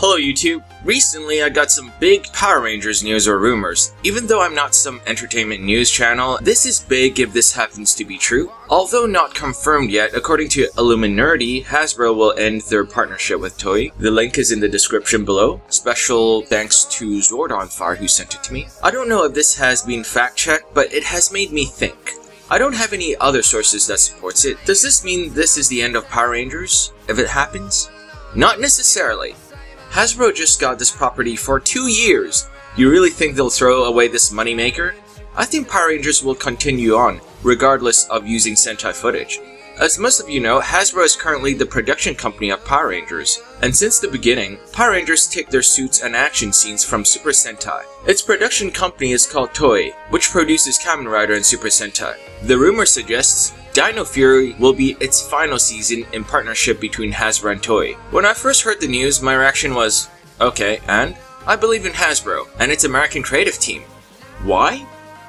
Hello YouTube! Recently I got some big Power Rangers news or rumors. Even though I'm not some entertainment news channel, this is big if this happens to be true. Although not confirmed yet, according to Illuminati, Hasbro will end their partnership with Toei. The link is in the description below. Special thanks to Zordonfire who sent it to me. I don't know if this has been fact-checked, but it has made me think. I don't have any other sources that supports it. Does this mean this is the end of Power Rangers, if it happens? Not necessarily. Hasbro just got this property for 2 years. You really think they'll throw away this moneymaker? I think Power Rangers will continue on, regardless of using Sentai footage. As most of you know, Hasbro is currently the production company of Power Rangers, and since the beginning, Power Rangers take their suits and action scenes from Super Sentai. Its production company is called Toei, which produces Kamen Rider and Super Sentai. The rumor suggests Dino Fury will be its final season in partnership between Hasbro and Toei. When I first heard the news, my reaction was, okay, and? I believe in Hasbro and its American creative team. Why?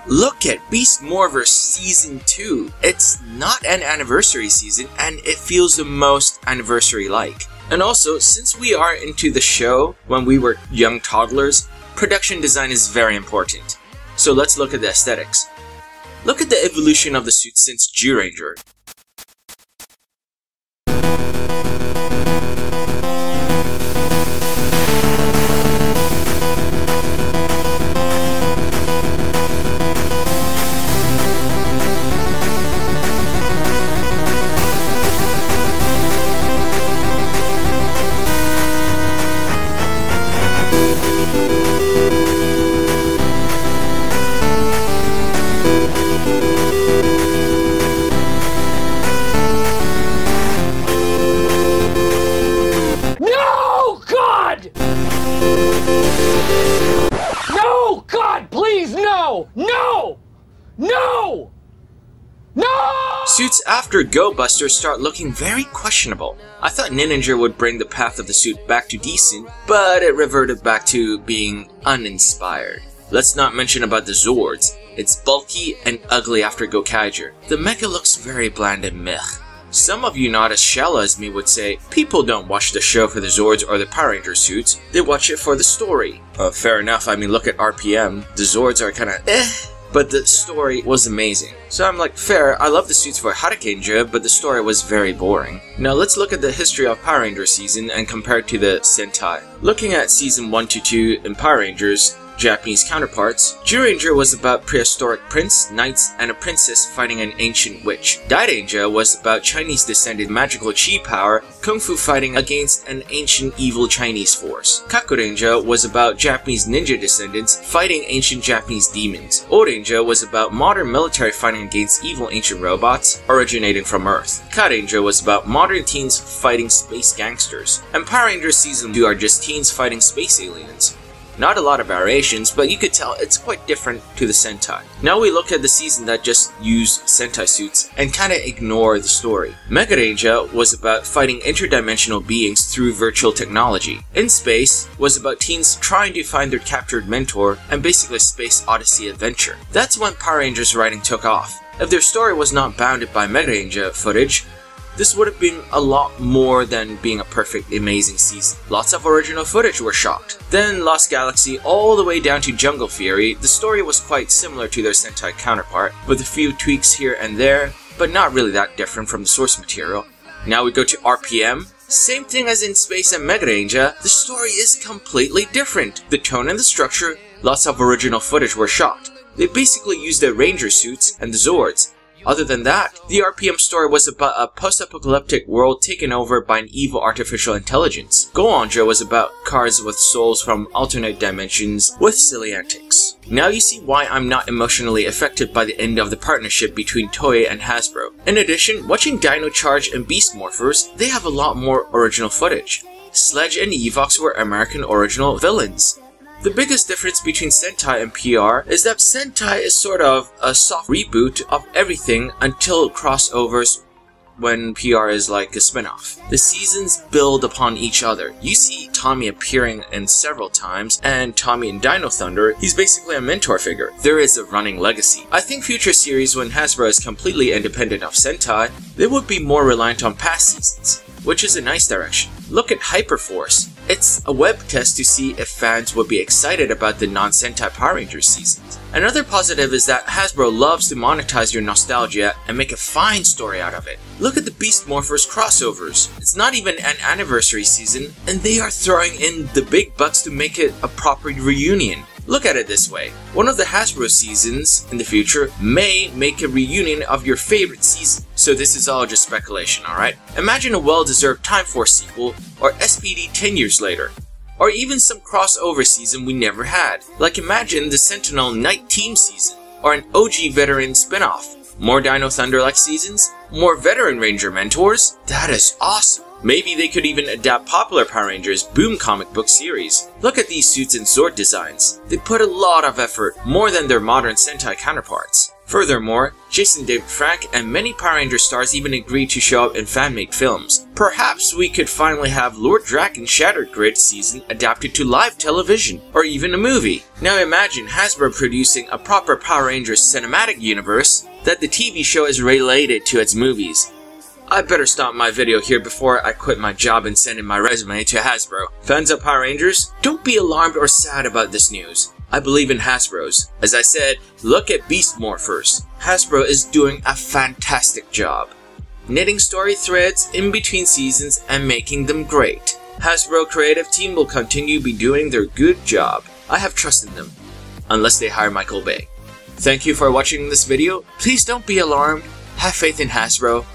Look at Beast Morphers Season 2. It's not an anniversary season and it feels the most anniversary-like. And also, since we are into the show when we were young toddlers, production design is very important. So let's look at the aesthetics. Look at the evolution of the suit since Zyuranger. No! God, please, no! No! No! No! Suits after Go Buster start looking very questionable. I thought Ninja would bring the path of the suit back to decent, but it reverted back to being uninspired. Let's not mention about the Zords. It's bulky and ugly after Gokaiger. The mecha looks very bland and meh. Some of you not as shallow as me would say, people don't watch the show for the Zords or the Power Ranger suits, they watch it for the story. Fair enough, I mean look at RPM, the Zords are kinda but the story was amazing. So I'm like, fair, I love the suits for Hurricanega, but the story was very boring. Now let's look at the history of Power Rangers season and compare it to the Sentai. Looking at season 1 to 2 in Power Rangers, Japanese counterparts, Zyuranger was about prehistoric prince, knights, and a princess fighting an ancient witch. Daidanger was about Chinese-descended magical chi power, kung fu fighting against an ancient evil Chinese force. Kakuranger was about Japanese ninja descendants fighting ancient Japanese demons. Oranger was about modern military fighting against evil ancient robots originating from Earth. Karanger was about modern teens fighting space gangsters. And Power Rangers Season 2 are just teens fighting space aliens. Not a lot of variations, but you could tell it's quite different to the Sentai. Now we look at the season that just used Sentai suits and kinda ignore the story. Mega Ranger was about fighting interdimensional beings through virtual technology. In Space was about teens trying to find their captured mentor and basically a space odyssey adventure. That's when Power Rangers writing took off. If their story was not bounded by Mega Ranger footage, this would have been a lot more than being a perfect, amazing season. Lots of original footage were shot. Then Lost Galaxy all the way down to Jungle Fury, the story was quite similar to their Sentai counterpart, with a few tweaks here and there, but not really that different from the source material. Now we go to RPM. Same thing as in Space and Mega Ranger, the story is completely different. The tone and the structure, lots of original footage were shot. They basically used the Ranger suits and the Zords. Other than that, the RPM story was about a post-apocalyptic world taken over by an evil artificial intelligence. Go-Anja was about cars with souls from alternate dimensions with silly antics. Now you see why I'm not emotionally affected by the end of the partnership between Toei and Hasbro. In addition, watching Dino Charge and Beast Morphers, they have a lot more original footage. Sledge and Evox were American original villains. The biggest difference between Sentai and PR is that Sentai is sort of a soft reboot of everything until crossovers when PR is like a spin-off. The seasons build upon each other. You see Tommy appearing in several times, and Tommy in Dino Thunder, he's basically a mentor figure. There is a running legacy. I think future series when Hasbro is completely independent of Sentai, they would be more reliant on past seasons. which is a nice direction. Look at Hyperforce. It's a web test to see if fans would be excited about the non-Sentai Power Rangers seasons. Another positive is that Hasbro loves to monetize your nostalgia and make a fine story out of it. Look at the Beast Morphers crossovers. It's not even an anniversary season, and they are throwing in the big bucks to make it a proper reunion. Look at it this way, one of the Hasbro seasons in the future may make a reunion of your favorite season. So this is all just speculation, alright? Imagine a well-deserved Time Force sequel, or SPD 10 years later. Or even some crossover season we never had. Like imagine the Sentinel Night Team season, or an OG veteran spin-off. More Dino Thunder-like seasons? More veteran Ranger mentors? That is awesome! Maybe they could even adapt popular Power Rangers Boom comic book series. Look at these suits and Zord designs. They put a lot of effort, more than their modern Sentai counterparts. Furthermore, Jason David Frank and many Power Ranger stars even agreed to show up in fan-made films. Perhaps we could finally have Lord Draken Shattered Grid season adapted to live television, or even a movie. Now imagine Hasbro producing a proper Power Rangers cinematic universe that the TV show is related to its movies. I better stop my video here before I quit my job and send in my resume to Hasbro. Fans of Power Rangers, don't be alarmed or sad about this news. I believe in Hasbro's. As I said, look at Beast Morphers. Hasbro is doing a fantastic job, knitting story threads in between seasons and making them great. Hasbro creative team will continue be doing their good job. I have trust in them, unless they hire Michael Bay. Thank you for watching this video. Please don't be alarmed. Have faith in Hasbro.